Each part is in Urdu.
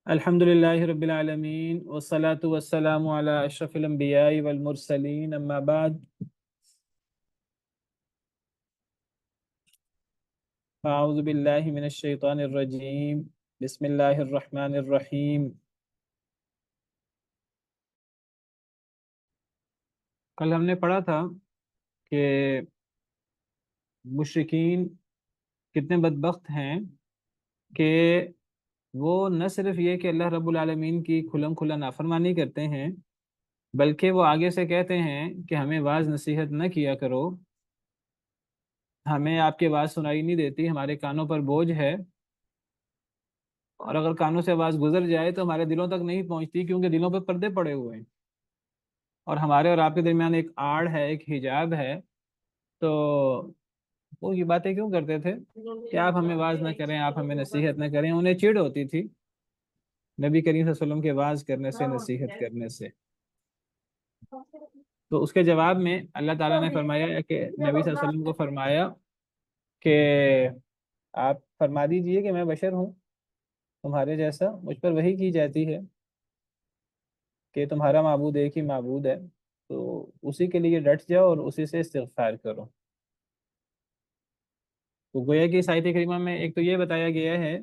الحمد للہ رب العالمین والصلاة والسلام علی اشرف الانبیاء والمرسلین اما بعد اعوذ باللہ من الشیطان الرجیم بسم اللہ الرحمن الرحیم۔ کل ہم نے پڑھا تھا کہ مشرکین کتنے بدبخت ہیں کہ وہ نہ صرف یہ کہ اللہ رب العالمین کی کھلم کھلا نافرمانی کرتے ہیں، بلکہ وہ آگے سے کہتے ہیں کہ ہمیں واعظ نصیحت نہ کیا کرو، ہمیں آپ کی آواز سنائی نہیں دیتی، ہمارے کانوں پر بوجھ ہے، اور اگر کانوں سے آواز گزر جائے تو ہمارے دلوں تک نہیں پہنچتی، کیونکہ دلوں پہ پردے پڑے ہوئے ہیں، اور ہمارے اور آپ کے درمیان ایک آڑ ہے، ایک حجاب ہے۔ تو وہ یہ باتیں کیوں کرتے تھے کہ آپ ہمیں واعظ نہ کریں، آپ ہمیں نصیحت نہ کریں؟ انہیں چڑ ہوتی تھی نبی کریم صلی اللہ علیہ وسلم کے واعظ کرنے سے، نصیحت کرنے سے۔ تو اس کے جواب میں اللہ تعالیٰ نے فرمایا کہ نبی صلی اللہ علیہ وسلم کو فرمایا کہ آپ فرما دیجئے کہ میں بشر ہوں تمہارے جیسا، مجھ پر وحی کی جاتی ہے کہ تمہارا معبود ایک ہی معبود ہے، تو اسی کے لیے ڈٹ جاؤ اور اسی سے استغفار کرو۔ تو گویا کہ اس آیت کریمہ میں ایک تو یہ بتایا گیا ہے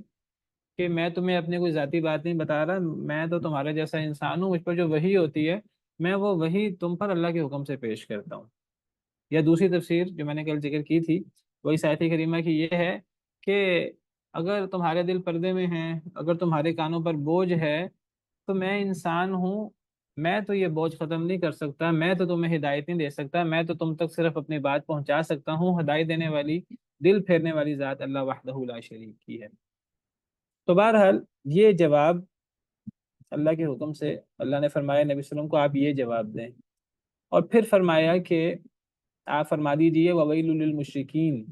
کہ میں تمہیں اپنی کوئی ذاتی بات نہیں بتا رہا، میں تو تمہارے جیسا انسان ہوں، مجھ پر جو وحی ہوتی ہے میں وہ وحی تم پر اللہ کے حکم سے پیش کرتا ہوں۔ یا دوسری تفسیر جو میں نے کل ذکر کی تھی وہ اس آیت کریمہ کی یہ ہے کہ اگر تمہارے دل پردے میں ہیں، اگر تمہارے کانوں پر بوجھ ہے، تو میں انسان ہوں، میں تو یہ بوجھ ختم نہیں کر سکتا، میں تو تمہیں ہدایت نہیں دے سکتا، میں تو تم تک صرف اپنی بات پہنچا سکتا ہوں۔ ہدایت دینے والی، دل پھیرنے والی ذات اللہ وحدہ لا شریک کی ہے۔ تو بہرحال یہ جواب اللہ کے حکم سے اللہ نے فرمایا نبی صلی اللہ علیہ وسلم کو آپ یہ جواب دیں، اور پھر فرمایا کہ آپ فرما دیجئے وَوَيْلٌ لِّلْمُشْرِكِينَ،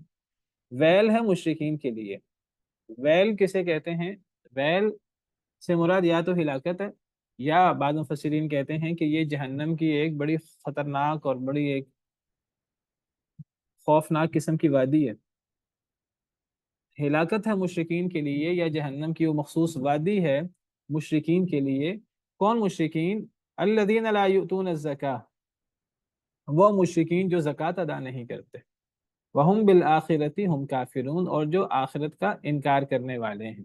ویل ہے مشرکین کے لیے۔ ویل کسے کہتے ہیں؟ ویل سے مراد یا تو ہلاکت ہے، یا بعض مفسرین کہتے ہیں کہ یہ جہنم کی ایک بڑی خطرناک اور بڑی ایک خوفناک قسم کی وادی ہے۔ ہلاکت ہے مشرکین کے لیے، یا جہنم کی وہ مخصوص وادی ہے مشرکین کے لیے۔ کون مشرکین؟ الذین لا یؤتون الزکاۃ، وہ مشرکین جو زکوٰۃ ادا نہیں کرتے، وہم بالآخرۃ ہم کافرون، اور جو آخرت کا انکار کرنے والے ہیں۔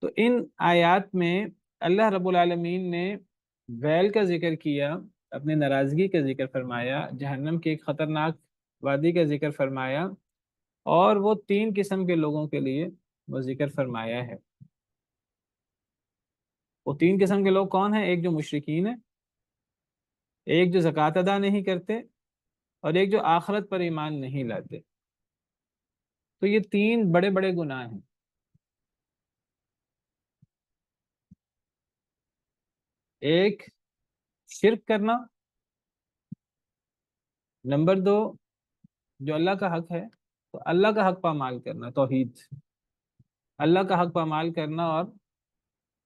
تو ان آیات میں اللہ رب العالمین نے ویل کا ذکر کیا، اپنی ناراضگی کا ذکر فرمایا، جہنم کی ایک خطرناک وادی کا ذکر فرمایا، اور وہ تین قسم کے لوگوں کے لیے وہ ذکر فرمایا ہے۔ وہ تین قسم کے لوگ کون ہیں؟ ایک جو مشرکین ہیں، ایک جو زکوٰۃ ادا نہیں کرتے، اور ایک جو آخرت پر ایمان نہیں لاتے۔ تو یہ تین بڑے بڑے گناہ ہیں۔ ایک، شرک کرنا، نمبر دو، جو اللہ کا حق ہے تو اللہ کا حق پامال کرنا، توحید، اللہ کا حق پامال کرنا، اور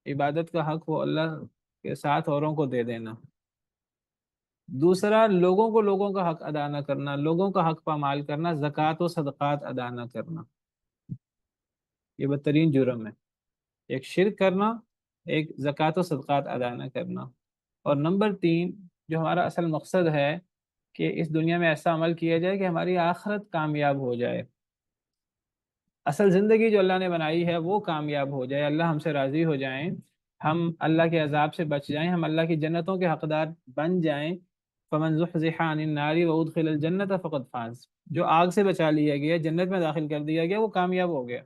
عبادت کا حق وہ اللہ کے ساتھ اوروں کو دے دینا۔ دوسرا، لوگوں کو لوگوں کا حق ادا نہ کرنا، لوگوں کا حق پامال کرنا، زکوٰۃ و صدقات ادا نہ کرنا، یہ بدترین جرم ہے۔ ایک شرک کرنا، ایک زکوٰۃ و صدقات ادا نہ کرنا، اور نمبر تین جو ہمارا اصل مقصد ہے کہ اس دنیا میں ایسا عمل کیا جائے کہ ہماری آخرت کامیاب ہو جائے، اصل زندگی جو اللہ نے بنائی ہے وہ کامیاب ہو جائے، اللہ ہم سے راضی ہو جائیں، ہم اللہ کے عذاب سے بچ جائیں، ہم اللہ کی جنتوں کے حقدار بن جائیں۔ فمن زحزح عن النار وادخل الجنۃ فقد فاز، جو آگ سے بچا لیا گیا، جنت میں داخل کر دیا گیا، وہ کامیاب ہو گیا۔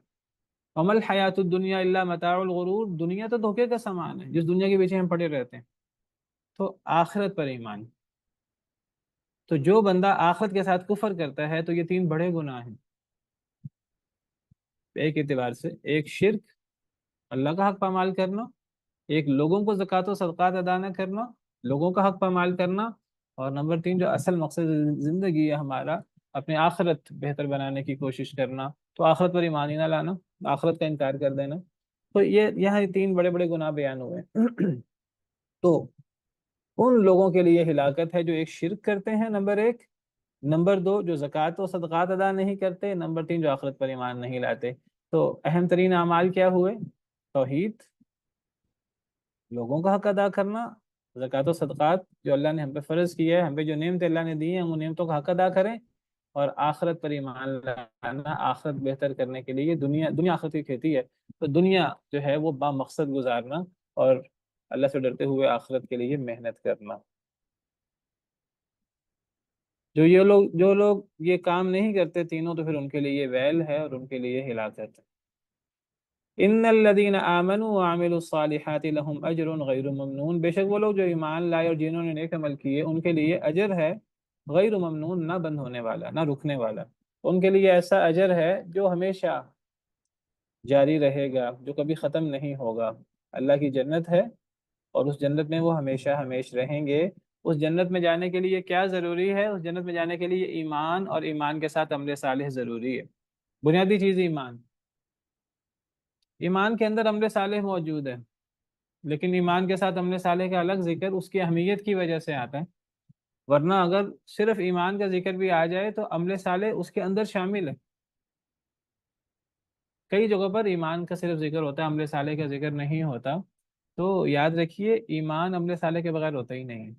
وما الحیات الدنیا الا متاع الغرور، دنیا تو دھوکے کا سامان ہے جس دنیا کے پیچھے ہم پڑے رہتے ہیں۔ تو آخرت پر ایمان، تو جو بندہ آخرت کے ساتھ کفر کرتا ہے تو یہ تین بڑے گناہ ہیں ایک اعتبار سے۔ ایک شرک، اللہ کا حق پامال کرنا، ایک لوگوں کو زکوٰۃ و صدقات ادا نہ کرنا، لوگوں کا حق پامال کرنا، اور نمبر تین جو اصل مقصد زندگی ہے ہمارا، اپنے آخرت بہتر بنانے کی کوشش کرنا، تو آخرت پر ایمان ہی نہ لانا، آخرت کا انکار کر دینا۔ تو یہ یہاں تین بڑے بڑے گناہ بیان ہوئے تو ان لوگوں کے لیے ہلاکت ہے جو ایک شرک کرتے ہیں، نمبر ایک، نمبر دو جو زکوٰۃ و صدقات ادا نہیں کرتے، نمبر تین جو آخرت پر ایمان نہیں لاتے۔ تو اہم ترین اعمال کیا ہوئے؟ توحید، لوگوں کا حق ادا کرنا، زکوٰۃ و صدقات جو اللہ نے ہم پہ فرض کیا ہے، ہم پہ جو نعمتیں اللہ نے دی ہیں ہم ان نعمتوں کا حق ادا کریں، اور آخرت پر ایمان لانا، آخرت بہتر کرنے کے لیے، دنیا آخرت کی کھیتی ہے، تو دنیا جو ہے وہ با مقصد گزارنا، اور اللہ سے ڈرتے ہوئے آخرت کے لیے محنت کرنا۔ جو لوگ یہ کام نہیں کرتے تینوں، تو پھر ان کے لیے ویل ہے اور ان کے لیے ہلاکت ہے۔ ان الذين آمنوا وعملوا الصالحات لهم اجر غیر ممنون، بے شک وہ لوگ جو ایمان لائے اور جنہوں نے نیک عمل کیے ان کے لیے اجر ہے غیر ممنون، نہ بند ہونے والا، نہ رکنے والا، ان کے لیے ایسا اجر ہے جو ہمیشہ جاری رہے گا، جو کبھی ختم نہیں ہوگا۔ اللہ کی جنت ہے، اور اس جنت میں وہ ہمیشہ ہمیش رہیں گے۔ اس جنت میں جانے کے لیے کیا ضروری ہے؟ اس جنت میں جانے کے لیے ایمان، اور ایمان کے ساتھ عمل صالح ضروری ہے۔ بنیادی چیز ایمان، ایمان کے اندر عمل صالح موجود ہے، لیکن ایمان کے ساتھ عمل صالح کا الگ ذکر اس کی اہمیت کی وجہ سے آتا ہے، ورنہ اگر صرف ایمان کا ذکر بھی آ جائے تو عمل صالح اس کے اندر شامل ہے۔ کئی جگہوں پر ایمان کا صرف ذکر ہوتا ہے، عمل صالح کا ذکر نہیں ہوتا، تو یاد رکھیے ایمان عمل صالح کے بغیر ہوتا ہی نہیں ہے۔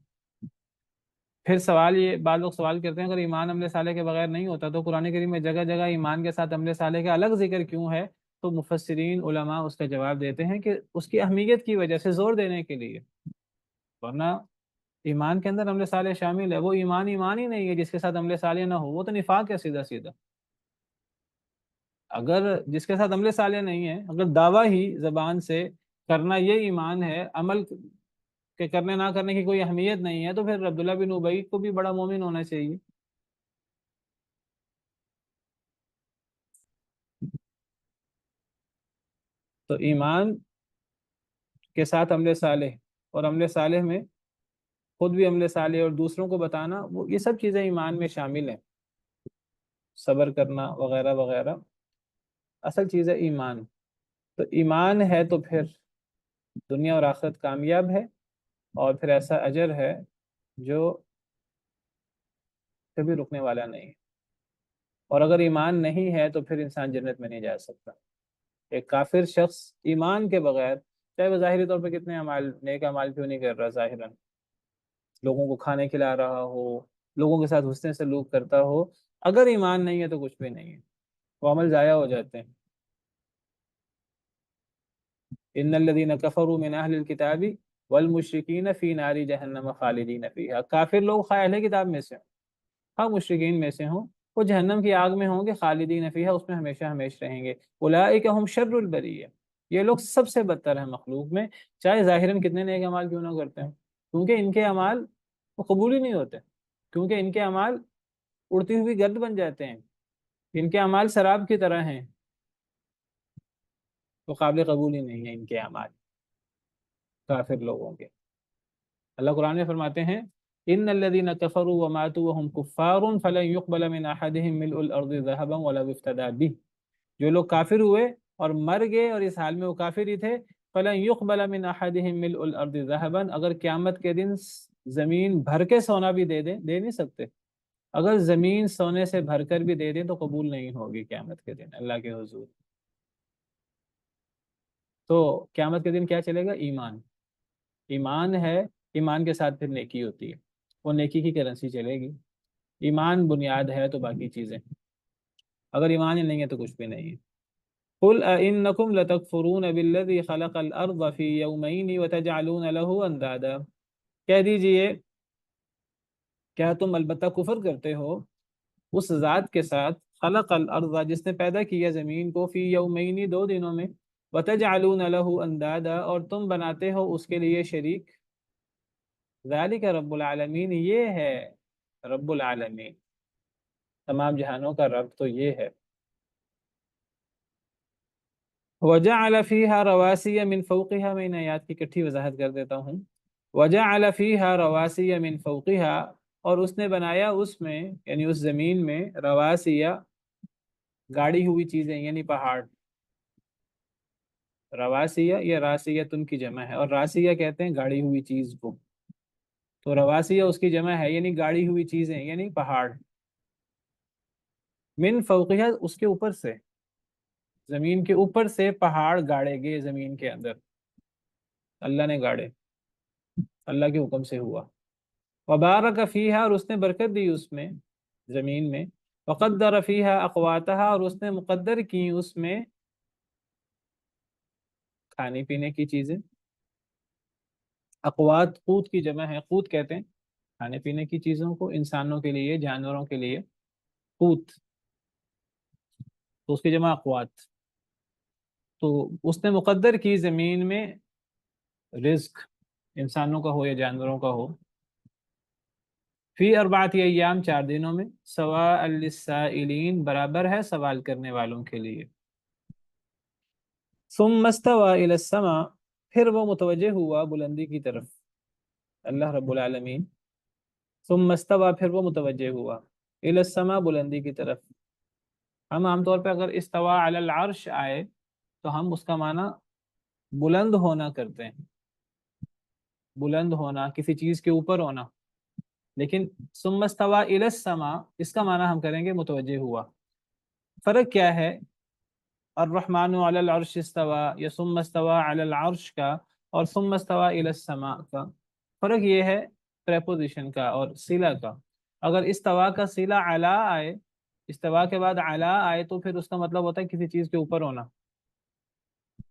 پھر سوال یہ، بعض لوگ سوال کرتے ہیں اگر ایمان عمل صالح کے بغیر نہیں ہوتا تو قرآن کریم میں جگہ جگہ ایمان کے ساتھ عمل صالح کا الگ ذکر کیوں ہے؟ تو مفسرین علماء اس کا جواب دیتے ہیں کہ اس کی اہمیت کی وجہ سے، زور دینے کے لیے، ورنہ ایمان کے اندر عمل صالح شامل ہے۔ وہ ایمان ایمان ہی نہیں ہے جس کے ساتھ عمل صالح نہ ہو، وہ تو نفاق ہے سیدھا سیدھا۔ اگر جس کے ساتھ عمل صالح نہیں ہے، اگر دعویٰ ہی زبان سے کرنا یہ ایمان ہے، عمل کے کرنے نہ کرنے کی کوئی اہمیت نہیں ہے، تو پھر عبداللہ بن ابی کو بھی بڑا مومن ہونا چاہیے۔ تو ایمان کے ساتھ عمل صالح، اور عمل صالح میں خود بھی عمل صالح اور دوسروں کو بتانا، وہ یہ سب چیزیں ایمان میں شامل ہیں، صبر کرنا وغیرہ وغیرہ، اصل چیز ہے ایمان۔ تو ایمان ہے تو پھر دنیا اور آخرت کامیاب ہے، اور پھر ایسا اجر ہے جو کبھی رکنے والا نہیں ہے۔ اور اگر ایمان نہیں ہے تو پھر انسان جنت میں نہیں جا سکتا۔ ایک کافر شخص ایمان کے بغیر، چاہے وہ ظاہری طور پہ کتنے اعمال، نیک اعمال کیوں نہیں کر رہا، ظاہراً لوگوں کو کھانے کھلا رہا ہو، لوگوں کے ساتھ حسن سلوک کرتا ہو، اگر ایمان نہیں ہے تو کچھ بھی نہیں ہے، وہ عمل ضائع ہو جاتے ہیں۔ ان الذين كفروا من اهل الكتاب والمشركين في نار جہنم خالدین فیہا، کافر لوگ خواہ اہل کتاب میں سے ہوں، خواہ مشرکین میں سے ہوں، وہ جہنم کی آگ میں ہوں گے، خالدین فیہا، اس میں ہمیشہ ہمیش رہیں گے۔ اولئک هم شر البریہ، یہ لوگ سب سے بدتر ہیں مخلوق میں، چاہے ظاہراً کتنے نیک اعمال کیوں نہ کرتے ہیں، کیونکہ ان کے اعمال وہ قبول ہی نہیں ہوتے، کیونکہ ان کے اعمال اڑتی ہوئی گرد بن جاتے ہیں، ان کے اعمال سراب کی طرح ہیں، وہ قابل قبول ہی نہیں ہے ان کے اعمال کافر لوگوں کے۔ اللہ قرآن میں فرماتے ہیں ان الذين كفروا وماتوا وهم كفار فلن يقبل من احدهم ملء الارض ذهبا ولو افتدى به، جو لوگ کافر ہوئے اور مر گئے اور اس حال میں وہ کافر ہی تھے، فلن يقبل من احدهم ملء الارض ذهبا، اگر قیامت کے دن زمین بھر کے سونا بھی دے دیں، دے نہیں سکتے، اگر زمین سونے سے بھر کر بھی دے دیں تو قبول نہیں ہوگی قیامت کے دن اللہ کے حضور۔ تو قیامت کے دن کیا چلے گا؟ ایمان، ایمان ہے، ایمان کے ساتھ پھر نیکی ہوتی ہے، وہ نیکی کی کرنسی چلے گی۔ ایمان بنیاد ہے تو باقی چیزیں، اگر ایمان ہی نہیں ہے تو کچھ بھی نہیں ہے۔ قل أئنكم لتكفرون بالذي خلق الأرض في يومين وتجعلون له اندادا، کہہ دیجئے کیا تم البتہ کفر کرتے ہو اس ذات کے ساتھ، خلق الارض جس نے پیدا کیا زمین کو، فی یومین 2 دنوں میں، وتجعلون له اندادا اور تم بناتے ہو اس کے لیے شریک، ذالک رب العالمین، یہ ہے رب العالمین، تمام جہانوں کا رب تو یہ ہے۔ وجعل فیہا رواسی من فوقها، میں ان آیات کی کٹھی وضاحت کر دیتا ہوں۔ وجعل فیہا رواسی من فوقها، اور اس نے بنایا اس میں، یعنی اس زمین میں، رواسی گاڑی ہوئی چیزیں، یعنی پہاڑ، رواسیہ یا راسیہ تن کی جمع ہے، اور راسیہ کہتے ہیں گاڑی ہوئی چیز کو، تو رواسیہ اس کی جمع ہے، یعنی گاڑی ہوئی چیزیں، یعنی پہاڑ، من فوقها اس کے اوپر سے، زمین کے اوپر سے پہاڑ گاڑے گئے زمین کے اندر، اللہ نے گاڑے، اللہ کے حکم سے ہوا۔ وبارک فیہا، اور اس نے برکت دی اس میں، زمین میں۔ وقدر فیہا اقواتہا، اور اس نے مقدر کی اس میں کھانے پینے کی چیزیں۔ اقوات قوت کی جمع ہے، قوت کہتے ہیں کھانے پینے کی چیزوں کو، انسانوں کے لیے، جانوروں کے لیے قوت، تو اس کی جمع اقوات۔ تو اس نے مقدر کی زمین میں رزق، انسانوں کا ہو یا جانوروں کا ہو، فی اربعۃ ایام، 4 دنوں میں، سواء للسائلین، برابر ہے سوال کرنے والوں کے لیے۔ ثم استوى الی السماء، پھر وہ متوجہ ہوا بلندی کی طرف، اللہ رب العالمین۔ ثم استوى، پھر وہ متوجہ ہوا، الی السماء، بلندی کی طرف۔ ہم عام طور پہ اگر استوى علی العرش آئے تو ہم اس کا معنی بلند ہونا کرتے ہیں، بلند ہونا، کسی چیز کے اوپر ہونا، لیکن ثم استوى الی السماء اس کا معنی ہم کریں گے متوجہ ہوا۔ فرق کیا ہے الرحمن علی العرش استوى یا ثم استوى علی العرش کا اور ثم استوى الی السماء کا؟ فرق یہ ہے پریپوزیشن کا اور صلہ کا۔ اگر استوا کا صلہ علی آئے، استوا کے بعد علی آئے تو پھر اس کا مطلب ہوتا ہے کسی چیز کے اوپر ہونا،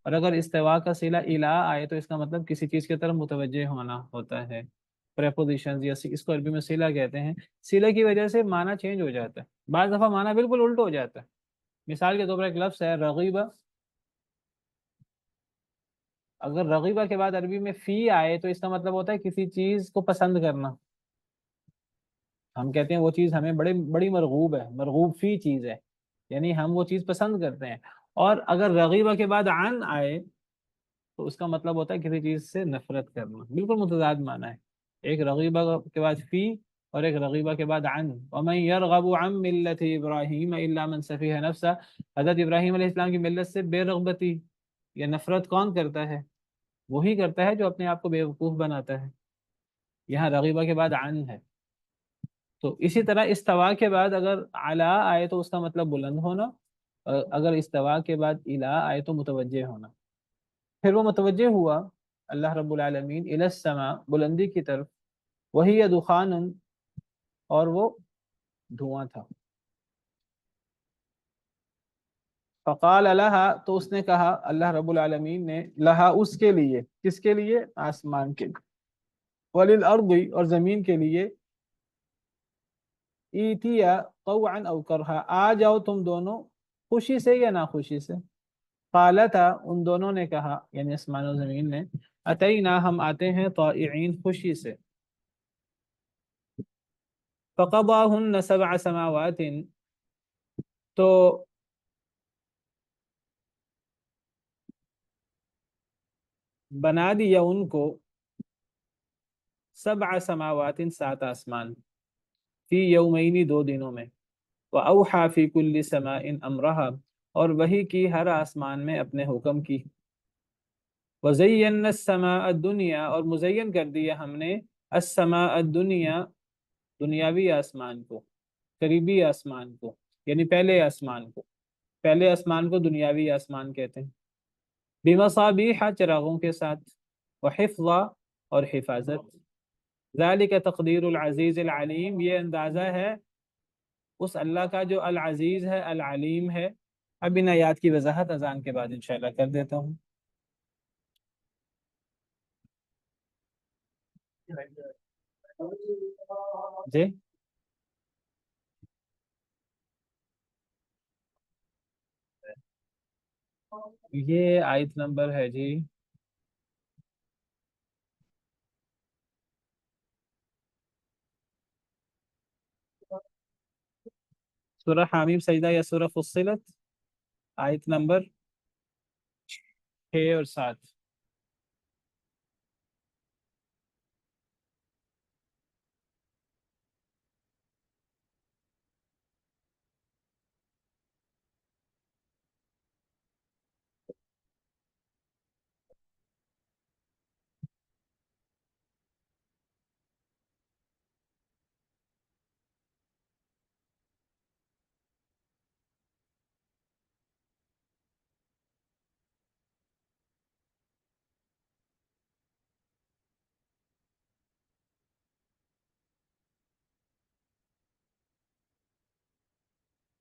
اور اگر استوا کا صلہ الی آئے تو اس کا مطلب کسی چیز کی طرف متوجہ ہونا ہوتا ہے۔ پریپوزیشن یا اس کو عربی میں صلہ کہتے ہیں۔ صلہ کی وجہ سے معنی چینج ہو جاتا ہے، بعض دفعہ معنی بالکل الٹ ہو جاتا ہے۔ مثال کے طور پر ایک لفظ ہے رغیبہ، اگر رغیبہ کے بعد عربی میں فی آئے تو اس کا مطلب ہوتا ہے کسی چیز کو پسند کرنا، ہم کہتے ہیں وہ چیز ہمیں بڑی مرغوب ہے، مرغوب فی چیز ہے، یعنی ہم وہ چیز پسند کرتے ہیں۔ اور اگر رغیبہ کے بعد عن آئے تو اس کا مطلب ہوتا ہے کسی چیز سے نفرت کرنا، بالکل متضاد معنی ہے، ایک رغیبہ کے بعد فی اور ایک رغیبہ کے بعد عن۔ ومن يرغب عن ملت ابراہیم الا من سفیہ نفسہ، حضرت ابراہیم علیہ السلام کی ملت سے بے رغبتی یا نفرت کون کرتا ہے؟ وہی کرتا ہے جو اپنے آپ کو بیوقوف بناتا ہے۔ یہاں رغیبہ کے بعد عن ہے۔ تو اسی طرح استوا کے بعد اگر علا آئے تو اس کا مطلب بلند ہونا، اور اگر استوا کے بعد الا آئے تو متوجہ ہونا۔ پھر وہ متوجہ ہوا اللہ رب العالمین الی السماء، بلندی کی طرف، وہی دخان، اور وہ دھواں تھا۔ فقال لہا، تو اس نے کہا اللہ رب العالمین نے، لہا اس کے لیے، کس کے لیے؟ آسمان کے لیے، وللارض، اور زمین کے لیے، ایتیا طوعا او کرہا، آ جاؤ تم دونوں خوشی سے یا ناخوشی سے۔ قالتا، ان دونوں نے کہا، یعنی آسمان و زمین نے، اتینا، ہم آتے ہیں، طائعین، خوشی سے۔ فقضاهن 7 سماوات، تو بنا دیا ان کو 7 سماوات، 7 آسمان، فی یومین، 2 دنوں میں، وأوحى فی کل سماء امرها، اور وحی کی ہر آسمان میں اپنے حکم کی۔ وزینا السماء الدنیا، اور مزین کر دیا ہم نے السماء الدنیا، دنیاوی آسمان کو، قریبی آسمان کو، یعنی پہلے آسمان کو، پہلے آسمان کو دنیاوی آسمان کہتے ہیں، بمصابیح، چراغوں کے ساتھ، وحفظا، اور حفاظت۔ ذالک تقدیر العزیز العلیم، یہ اندازہ ہے اس اللہ کا جو العزیز ہے، العلیم ہے۔ اب ان آیات کی وضاحت اذان کے بعد انشاءاللہ کر دیتا ہوں۔ جی، یہ آیت نمبر ہے جی سورہ حامیم سجدہ یا سورہ فصلت، آیت نمبر 6 اور 7۔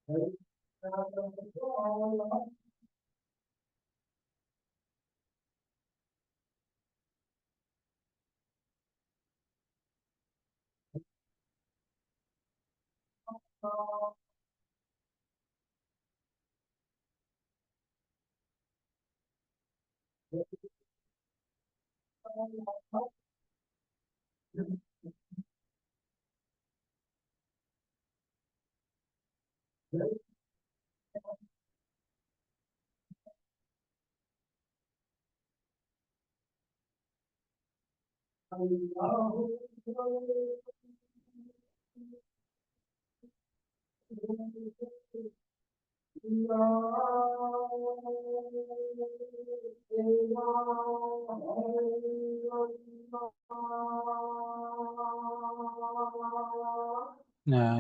لا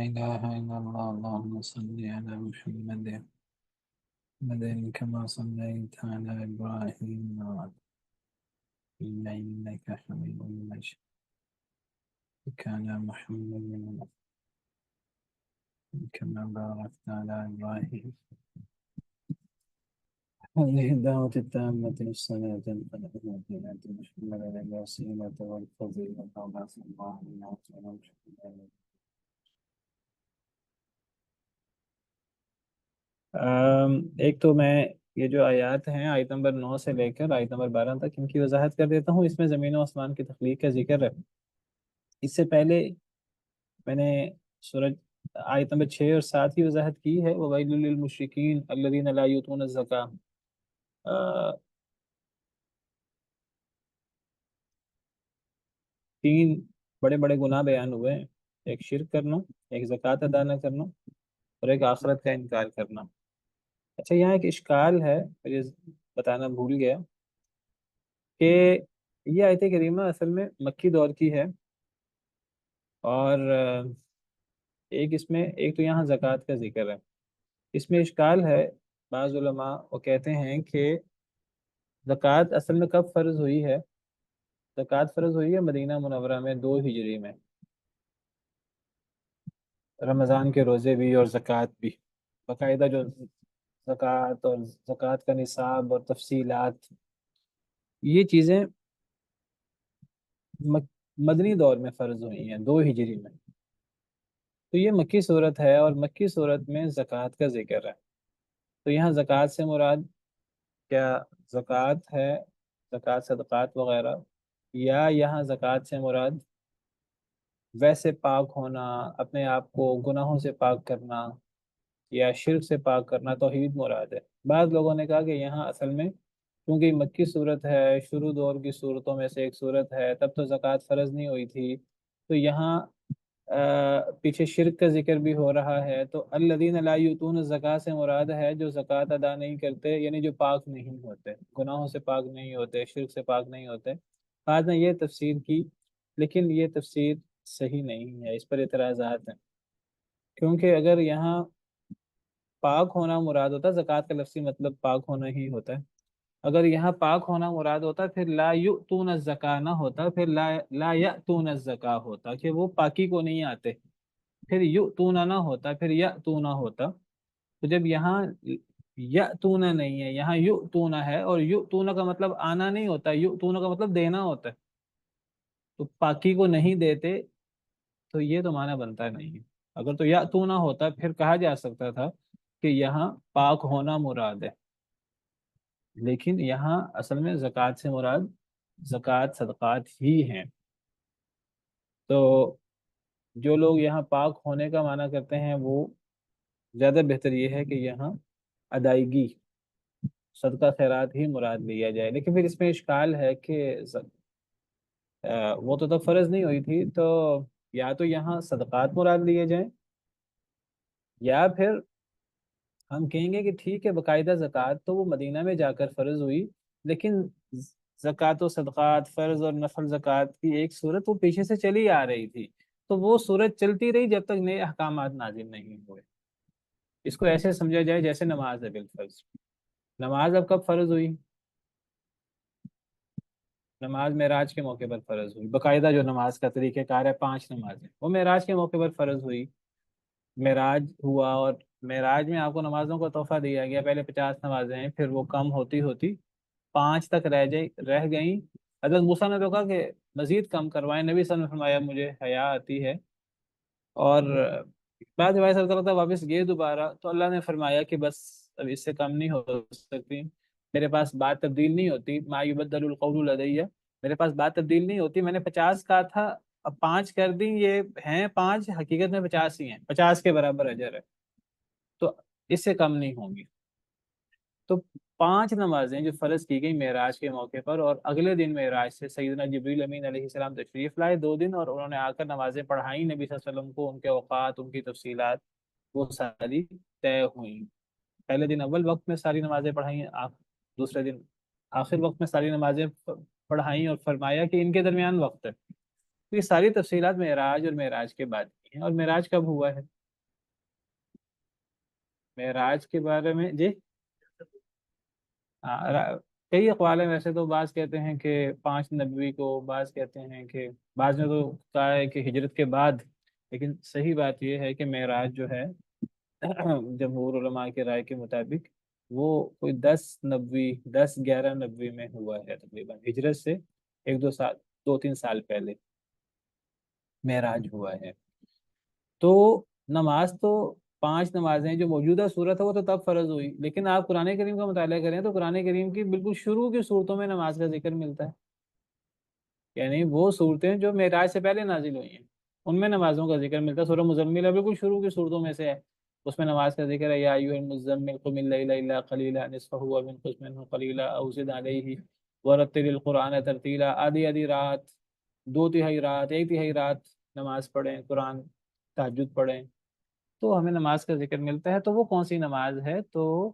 إله إلا الله. اللهم صل على محمد محمد كما صليت على إبراهيم وعلى آل إنك حميد مجيد. كان محمد كما باركت على إبراهيم. هذه الدعوة التامة الصلاة القائمة آت محمدا الوسيلة والفضيلة وبعث الله عليه وسلم. ایک تو میں یہ جو آیات ہیں آیت نمبر 9 سے لے کر آیت نمبر 12 تک ان کی وضاحت کر دیتا ہوں. اس میں زمین و آسمان کی تخلیق کا ذکر ہے. اس سے پہلے میں نے سورج آیت نمبر 6 اور 7 کی وضاحت کی ہے. وَوَيْلٌ لِّلْمُشْرِكِينَ الَّذِينَ لَا يُؤْتُونَ الزَّكَاةَ. تین بڑے بڑے گناہ بیان ہوئے ہیں. ایک شرک کرنا، ایک زکوٰۃ ادا نہ کرنا، اور ایک آخرت کا انکار کرنا. اچھا، یہاں ایک اشکال ہے مجھے بتانا بھول گیا کہ یہ آیت کریمہ اصل میں مکی دور کی ہے. اور ایک اس میں ایک تو یہاں زکوٰۃ کا ذکر ہے. اس میں اشکال ہے. بعض علماء وہ کہتے ہیں کہ زکوٰۃ اصل میں کب فرض ہوئی ہے؟ زکوٰۃ فرض ہوئی ہے مدینہ منورہ میں 2 ہجری میں. رمضان کے روزے بھی اور زکوٰۃ بھی باقاعدہ جو زکوٰۃ اور زکوٰۃ کا نصاب اور تفصیلات، یہ چیزیں مدنی دور میں فرض ہوئی ہیں 2 ہجری میں. تو یہ مکی صورت ہے اور مکی صورت میں زکوٰۃ کا ذکر ہے. تو یہاں زکوٰۃ سے مراد کیا زکوٰۃ ہے، زکوٰۃ صدقات وغیرہ، یا یہاں زکوٰۃ سے مراد ویسے پاک ہونا، اپنے آپ کو گناہوں سے پاک کرنا یا شرک سے پاک کرنا، توحید مراد ہے؟ بعض لوگوں نے کہا کہ یہاں اصل میں کیونکہ مکی صورت ہے، شروع دور کی صورتوں میں سے ایک صورت ہے، تب تو زکوٰۃ فرض نہیں ہوئی تھی. تو یہاں پیچھے شرک کا ذکر بھی ہو رہا ہے. تو الذین لا یؤتون الزکاۃ سے مراد ہے جو زکوٰۃ ادا نہیں کرتے، یعنی جو پاک نہیں ہوتے، گناہوں سے پاک نہیں ہوتے، شرک سے پاک نہیں ہوتے. بعد نے یہ تفسیر کی، لیکن یہ تفسیر صحیح نہیں ہے. اس پر اعتراضات ہیں. کیونکہ اگر یہاں پاک ہونا مراد ہوتا، زکوٰۃ کا لفظی مطلب پاک ہونا ہی ہوتا ہے. اگر یہاں پاک ہونا مراد ہوتا پھر لا یؤتون الزکاۃ نہ ہوتا، پھر لا یأتون الزکاۃ ہوتا کہ وہ پاکی کو نہیں آتے. پھر یؤتون نہ ہوتا، پھر یأتون ہوتا. تو جب یہاں یأتون نہیں ہے، یہاں یؤتون ہے، اور یؤتون کا مطلب آنا نہیں ہوتا، یؤتون کا مطلب دینا ہوتا ہے. تو پاکی کو نہیں دیتے تو یہ تو معنی بنتا نہیں ہے. اگر تو یأتون ہوتا پھر کہا جا سکتا تھا کہ یہاں پاک ہونا مراد ہے. لیکن یہاں اصل میں زکوٰۃ سے مراد زکوٰۃ صدقات ہی ہیں. تو جو لوگ یہاں پاک ہونے کا معنی کرتے ہیں وہ زیادہ بہتر یہ ہے کہ یہاں ادائیگی، صدقہ خیرات ہی مراد لیا جائے. لیکن پھر اس میں اشکال ہے کہ وہ تو فرض نہیں ہوئی تھی، تو یا تو یہاں صدقات مراد لیے جائیں، یا پھر ہم کہیں گے کہ ٹھیک ہے باقاعدہ زکوٰۃ تو وہ مدینہ میں جا کر فرض ہوئی، لیکن زکوٰۃ و صدقات، فرض اور نفل زکوٰۃ کی ایک صورت وہ پیچھے سے چلی آ رہی تھی. تو وہ صورت چلتی رہی جب تک نئے احکامات نازل نہیں ہوئے. اس کو ایسے سمجھا جائے جیسے نماز ہے بالفرض. نماز اب کب فرض ہوئی؟ نماز معراج کے موقع پر فرض ہوئی. باقاعدہ جو نماز کا طریقہ کار ہے 5 نمازیں، وہ معراج کے موقع پر فرض ہوئی. معراج ہوا اور معراج میں آپ کو نمازوں کا تحفہ دیا گیا، پہلے 50 نمازیں ہیں، پھر وہ کم ہوتی ہوتی 5 تک رہ گئیں۔ حضرت موسیٰ نے تو کہا کہ مزید کم کروائیں، نبی صلی اللہ علیہ وسلم نے فرمایا مجھے حیا آتی ہے، اور بعد روایت اللہ تعالیٰ واپس گئے دوبارہ تو اللہ نے فرمایا کہ بس اب اس سے کم نہیں ہو سکتی، میرے پاس بات تبدیل نہیں ہوتی، ما یبدل القول لدی، میرے پاس بات تبدیل نہیں ہوتی، میں نے 50 کہا تھا، اب 5 کر دیں، یہ ہیں 5، حقیقت میں 50 ہی ہیں، 50 کے برابر اجر ہے، تو اس سے کم نہیں ہوں گی۔ تو 5 نمازیں جو فرض کی گئی معراج کے موقع پر، اور اگلے دن معراج سے سیدنا جبریل امین علیہ السلام تشریف لائے 2 دن، اور انہوں نے آ کر نمازیں پڑھائیں نبی صلی اللہ علیہ وسلم کو، ان کے اوقات، ان کی تفصیلات وہ ساری طے ہوئیں۔ پہلے دن اول وقت میں ساری نمازیں پڑھائیں، دوسرے دن آخر وقت میں ساری نمازیں پڑھائیں، اور فرمایا کہ ان کے درمیان وقت ہے۔ تو یہ ساری تفصیلات معراج اور معراج کے بعد کی ہیں۔ اور معراج کب ہوا ہے؟ معراج کے بارے میں جی، کئی اقوال ہیں ویسے تو، بعض کہتے ہیں کہ 5 نبوی کو، بعض کہتے ہیں کہ، بعض نے تو کہا ہے کہ ہجرت کے بعد، لیکن صحیح بات یہ ہے کہ معراج جو ہے جمہور علماء کے رائے کے مطابق وہ کوئی 10 نبوی، 10 11 نبوی میں ہوا ہے، تقریباً ہجرت سے 1 2 سال، 2 3 سال پہلے معراج ہوا ہے۔ تو نماز تو 5 نمازیں جو موجودہ صورت ہے وہ تو تب فرض ہوئی، لیکن آپ قرآن کریم کا مطالعہ کریں تو قرآن کریم کی بالکل شروع کی صورتوں میں نماز کا ذکر ملتا ہے، یعنی وہ صورتیں جو معراج سے پہلے نازل ہوئی ہیں ان میں نمازوں کا ذکر ملتا ہے۔ سورہ مزمل ہے، بالکل شروع کی صورتوں میں سے ہے، اس میں نماز کا ذکر ہے، یا ایھا المزمل قم اللیل الا قلیلا نصفہ او انقص منہ قلیلا او زد علیہ ورتل القرآن ترتیلا، آدھی آدھی رات، 2 تہائی رات، 1 تہائی رات نماز پڑھیں، قرآن تہجد پڑھیں، تو ہمیں نماز کا ذکر ملتا ہے۔ تو وہ کون سی نماز ہے؟ تو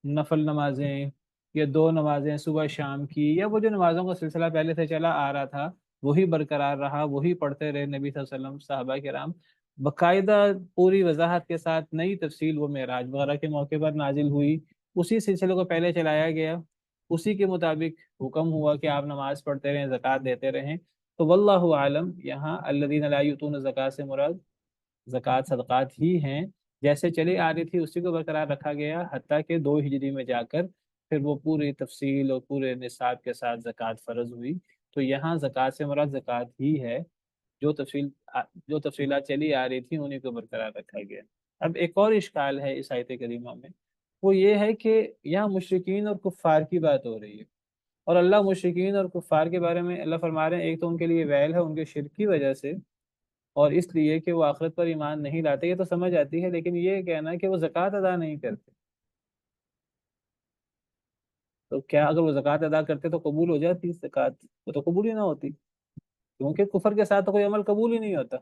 نفل نمازیں، یا 2 نمازیں صبح شام کی، یا وہ جو نمازوں کا سلسلہ پہلے سے چلا آ رہا تھا وہی برقرار رہا، وہی پڑھتے رہے نبی صلی اللہ علیہ وسلم، صحابہ کرام، باقاعدہ پوری وضاحت کے ساتھ نئی تفصیل وہ معراج وغیرہ کے موقع پر نازل ہوئی، اسی سلسلے کو پہلے چلایا گیا، اسی کے مطابق حکم ہوا کہ آپ نماز پڑھتے رہیں، زکوٰۃ دیتے رہیں۔ تو واللہ عالم یہاں الذین لا یؤتون الزکاۃ سے مراد زکوٰۃ صدقات ہی ہیں، جیسے چلی آ رہی تھی اسی کو برقرار رکھا گیا، حتیٰ کہ 2 ہجری میں جا کر پھر وہ پوری تفصیل اور پورے نصاب کے ساتھ زکوٰۃ فرض ہوئی۔ تو یہاں زکوٰۃ سے مراد زکوٰۃ ہی ہے، جو جو تفصیلات چلی آ رہی تھی انہیں کو برقرار رکھا گیا۔ اب ایک اور اشکال ہے اس آیت کریمہ میں، وہ یہ ہے کہ یہاں مشرکین اور کفار کی بات ہو رہی ہے، اور اللہ مشرکین اور کفار کے بارے میں اللہ فرما رہے ہیں ایک تو ان کے لیے ویل ہے ان کے شرک کی وجہ سے، اور اس لیے کہ وہ آخرت پر ایمان نہیں لاتے، یہ تو سمجھ آتی ہے، لیکن یہ کہنا کہ وہ زکوٰۃ ادا نہیں کرتے، تو کیا اگر وہ زکوٰۃ ادا کرتے تو قبول ہو جاتی زکوٰۃ؟ وہ تو قبول ہی نہ ہوتی، کیونکہ کفر کے ساتھ تو کوئی عمل قبول ہی نہیں ہوتا۔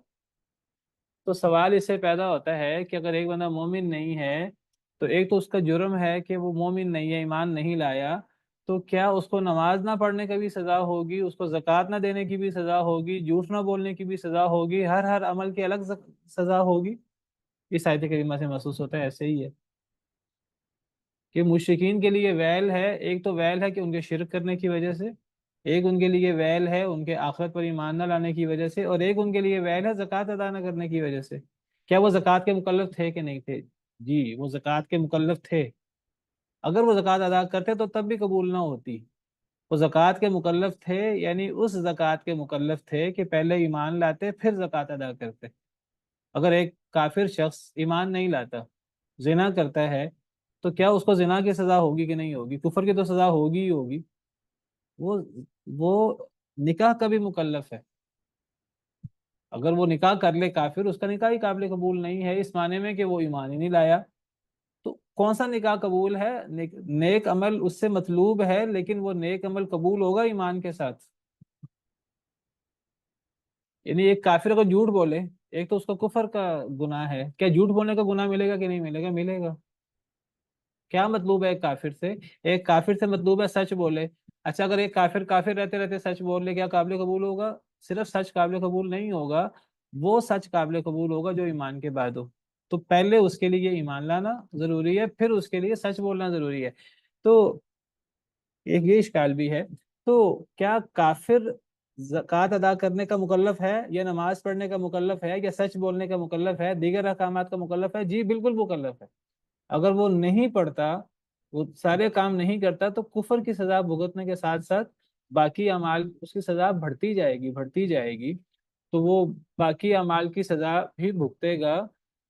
تو سوال اس سے پیدا ہوتا ہے کہ اگر ایک بندہ مومن نہیں ہے، تو ایک تو اس کا جرم ہے کہ وہ مومن نہیں ہے، ایمان نہیں لایا، تو کیا اس کو نماز نہ پڑھنے کا بھی سزا ہوگی، اس کو زکوٰۃ نہ دینے کی بھی سزا ہوگی، جھوٹ نہ بولنے کی بھی سزا ہوگی، ہر عمل کی الگ سزا ہوگی؟ اس آیت کریمہ سے محسوس ہوتا ہے ایسے ہی ہے کہ مشرکین کے لیے ویل ہے، ایک تو ویل ہے کہ ان کے شرک کرنے کی وجہ سے، ایک ان کے لیے ویل ہے ان کے آخرت پر ایمان نہ لانے کی وجہ سے، اور ایک ان کے لیے ویل ہے زکوٰۃ ادا نہ کرنے کی وجہ سے۔ کیا وہ زکوٰۃ کے مکلف تھے کہ نہیں تھے؟ جی وہ زکوٰۃ کے مکلف تھے، اگر وہ زکوٰۃ ادا کرتے تو تب بھی قبول نہ ہوتی۔ وہ زکوٰۃ کے مکلف تھے، یعنی اس زکوٰۃ کے مکلف تھے کہ پہلے ایمان لاتے پھر زکوٰۃ ادا کرتے۔ اگر ایک کافر شخص ایمان نہیں لاتا، زنا کرتا ہے، تو کیا اس کو زنا کی سزا ہوگی کہ نہیں ہوگی؟ کفر کی تو سزا ہوگی ہی ہوگی۔ وہ وہ نکاح کا بھی مکلف ہے، اگر وہ نکاح کر لے کافر، اس کا نکاح ہی قابل قبول نہیں ہے، اس معنی میں کہ وہ ایمان ہی نہیں لایا۔ تو کون سا نکاح قبول ہے؟ نیک عمل اس سے مطلوب ہے، لیکن وہ نیک عمل قبول ہوگا ایمان کے ساتھ۔ یعنی ایک کافر اگر جھوٹ بولے، ایک تو اس کو کفر کا گناہ ہے، کیا جھوٹ بولنے کا گناہ ملے گا کہ نہیں ملے گا؟ ملے گا۔ کیا مطلوب ہے ایک کافر سے؟ ایک کافر سے مطلوب ہے سچ بولے۔ اچھا اگر ایک کافر کافر رہتے رہتے سچ بول لے، کیا قابل قبول ہوگا؟ صرف سچ قابل قبول نہیں ہوگا، وہ سچ قابل قبول ہوگا جو ایمان کے بعد ہو۔ تو پہلے اس کے لیے ایمان لانا ضروری ہے، پھر اس کے لیے سچ بولنا ضروری ہے۔ تو ایک یہ اشکال بھی ہے۔ تو کیا کافر زکوٰۃ ادا کرنے کا مکلف ہے یا نماز پڑھنے کا مکلف ہے یا سچ بولنے کا مکلف ہے، دیگر احکامات کا مکلف ہے؟ جی بالکل مکلف ہے۔ اگر وہ نہیں پڑھتا، وہ سارے کام نہیں کرتا، تو کفر کی سزا بھگتنے کے ساتھ ساتھ باقی اعمال اس کی سزا بڑھتی جائے گی، بڑھتی جائے گی، تو وہ باقی اعمال کی سزا بھی بھگتے گا۔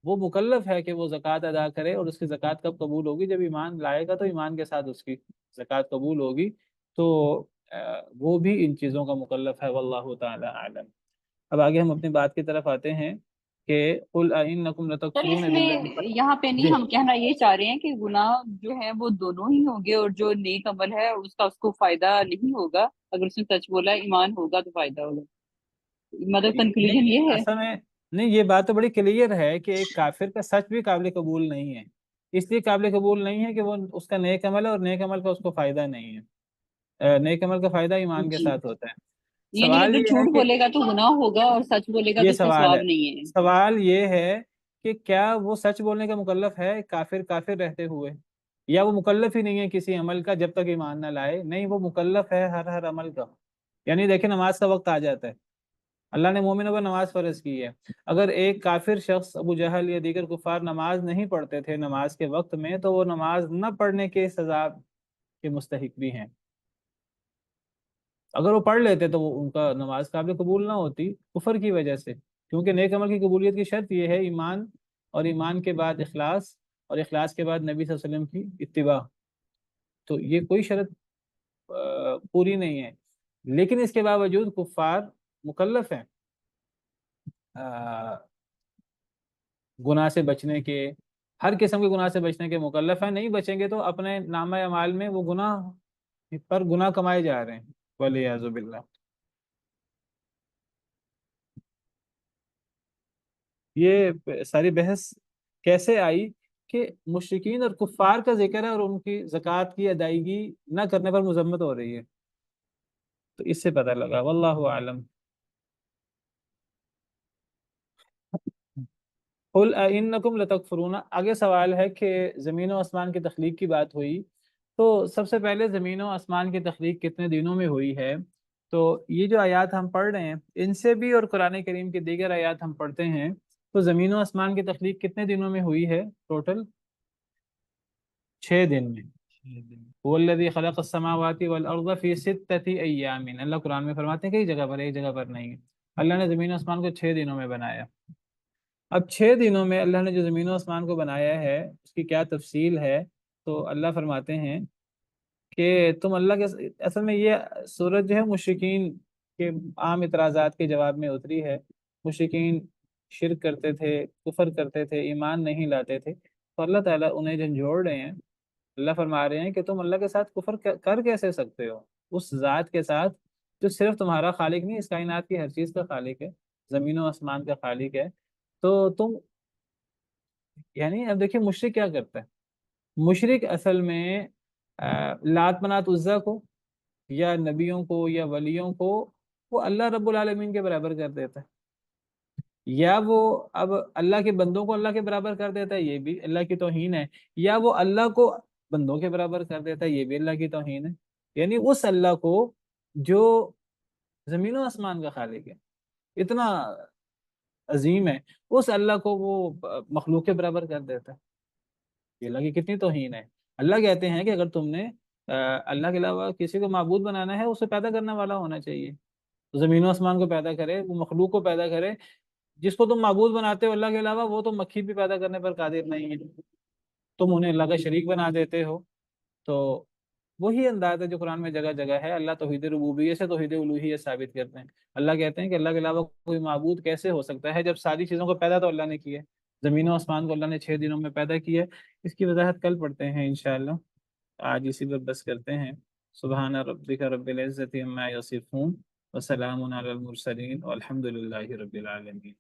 وہ مکلف ہے کہ وہ زکوٰۃ ادا کرے، اور اس کی زکوٰۃ کب قبول ہوگی؟ جب ایمان لائے گا تو ایمان کے ساتھ اس کی زکوٰۃ قبول ہوگی۔ تو وہ بھی ان چیزوں کا مکلف ہے، واللہ تعالی اعلم۔ اب آگے ہم اپنی بات کی طرف آتے ہیں کہ قل ائنکم سر اس لتکفرون میں بالذی۔ یہاں پہ نہیں، جی، ہم کہنا یہ چاہ رہے ہیں کہ گناہ جو ہے وہ دونوں ہی ہوں گے، اور جو نیک عمل ہے اس کا اس کو فائدہ نہیں ہوگا، اگر اس نے سچ بولا ایمان ہوگا تو فائدہ ہوگا، مطلب کنکلوژن نہیں یہ ہے۔ اصل میں نہیں، یہ بات تو بڑی کلیئر ہے کہ ایک کافر کا سچ بھی قابل قبول نہیں ہے۔ اس لیے قابل قبول نہیں ہے کہ وہ اس کا نیک عمل ہے، اور نیک عمل کا اس کو فائدہ نہیں ہے۔ نیک عمل کا فائدہ ایمان کے جی، ساتھ ہوتا ہے۔ یعنی سوال اگر یہ ہے جھوٹ کہ بولے گا تو گناہ ہوگا اور سچ بولے گا تو یہ اس کا سوال ہے، ثواب نہیں ہے۔ سوال یہ ہے کہ کیا وہ سچ بولنے کا مکلف ہے کافر کافر رہتے ہوئے، یا وہ مکلف ہی نہیں ہے کسی عمل کا جب تک ایمان نہ لائے؟ نہیں، وہ مکلف ہے ہر عمل کا۔ یعنی دیکھیں، نماز کا وقت آ جاتا ہے، اللہ نے مومنوں پر نماز فرض کی ہے، اگر ایک کافر شخص ابو جہل یا دیگر کفار نماز نہیں پڑھتے تھے نماز کے وقت میں، تو وہ نماز نہ پڑھنے کے سزا کے مستحق بھی ہیں۔ اگر وہ پڑھ لیتے تو وہ ان کا نماز قابل قبول نہ ہوتی کفر کی وجہ سے، کیونکہ نیک عمل کی قبولیت کی شرط یہ ہے ایمان، اور ایمان کے بعد اخلاص، اور اخلاص کے بعد نبی صلی اللہ علیہ وسلم کی اتباع۔ تو یہ کوئی شرط پوری نہیں ہے، لیکن اس کے باوجود کفار مکلف ہیں گناہ سے بچنے کے، ہر قسم کے گناہ سے بچنے کے مکلف ہیں۔ نہیں بچیں گے تو اپنے نامہ اعمال میں وہ گناہ پر گناہ کمائے جا رہے ہیں، والعیاذ باللہ۔ یہ ساری بحث کیسے آئی کہ مشرکین اور کفار کا ذکر ہے اور ان کی زکوٰۃ کی ادائیگی نہ کرنے پر مذمت ہو رہی ہے، تو اس سے پتہ لگا، واللہ اعلم۔ قل ائنکم لتکفرون، آگے سوال ہے کہ زمین و آسمان کی تخلیق کی بات ہوئی، تو سب سے پہلے زمین و آسمان کی تخلیق کتنے دنوں میں ہوئی ہے؟ تو یہ جو آیات ہم پڑھ رہے ہیں ان سے بھی، اور قرآن کریم کی دیگر آیات ہم پڑھتے ہیں، تو زمین و آسمان کی تخلیق کتنے دنوں میں ہوئی ہے ٹوٹل؟ 6 دن میں۔ هو الذی خلق السماوات والارض فی 6 ایام، اللہ قرآن میں فرماتے ہیں کئی جگہ پر، ایک جگہ پر نہیں ہے، اللہ نے زمین و آسمان کو 6 دنوں میں بنایا۔ اب 6 دنوں میں اللہ نے جو زمین و آسمان کو بنایا ہے اس کی کیا تفصیل ہے؟ تو اللہ فرماتے ہیں کہ تم اللہ کے، اصل میں یہ سورت جو ہے مشرکین کے عام اعتراضات کے جواب میں اتری ہے۔ مشرکین شرک کرتے تھے، کفر کرتے تھے، ایمان نہیں لاتے تھے، تو اللہ تعالیٰ انہیں جھنجھوڑ رہے ہیں۔ اللہ فرما رہے ہیں کہ تم اللہ کے ساتھ کفر کر کیسے سکتے ہو، اس ذات کے ساتھ جو صرف تمہارا خالق نہیں، اس کائنات کی ہر چیز کا خالق ہے، زمین و آسمان کا خالق ہے۔ تو تم، یعنی اب دیکھیں مشرک کیا کرتا ہے، مشرک اصل میں لات منات عزا کو یا نبیوں کو یا ولیوں کو وہ اللہ رب العالمین کے برابر کر دیتا ہے، یا وہ اب اللہ کے بندوں کو اللہ کے برابر کر دیتا ہے، یہ بھی اللہ کی توہین ہے، یا وہ اللہ کو بندوں کے برابر کر دیتا ہے، یہ بھی اللہ کی توہین ہے۔ یعنی اس اللہ کو جو زمین و آسمان کا خالق ہے، اتنا عظیم ہے، اس اللہ کو وہ مخلوق کے برابر کر دیتا ہے، یہ اللہ کی کتنی توہین ہے۔ اللہ کہتے ہیں کہ اگر تم نے اللہ کے علاوہ کسی کو معبود بنانا ہے، اسے پیدا کرنے والا ہونا چاہیے، زمین و آسمان کو پیدا کرے، وہ مخلوق کو پیدا کرے، جس کو تم معبود بناتے ہو اللہ کے علاوہ وہ تو مکھی بھی پیدا کرنے پر قادر نہیں ہے، تم انہیں اللہ کا شریک بنا دیتے ہو۔ تو وہی انداز ہے جو قرآن میں جگہ جگہ ہے، اللہ توحید ربوبیت سے توحید الوہیت ثابت کرتے ہیں۔ اللہ کہتے ہیں کہ اللہ کے علاوہ کوئی معبود کیسے ہو سکتا ہے جب ساری چیزوں کو پیدا تو اللہ نے کیا ہے، زمین و آسمان کو اللہ نے 6 دنوں میں پیدا کیا ہے۔ اس کی وضاحت کل پڑھتے ہیں انشاءاللہ، آج اسی پر بس کرتے ہیں۔ سبحان ربک رب العزت عما یصفون وسلام علی المرسلین والحمد للہ رب العالمین۔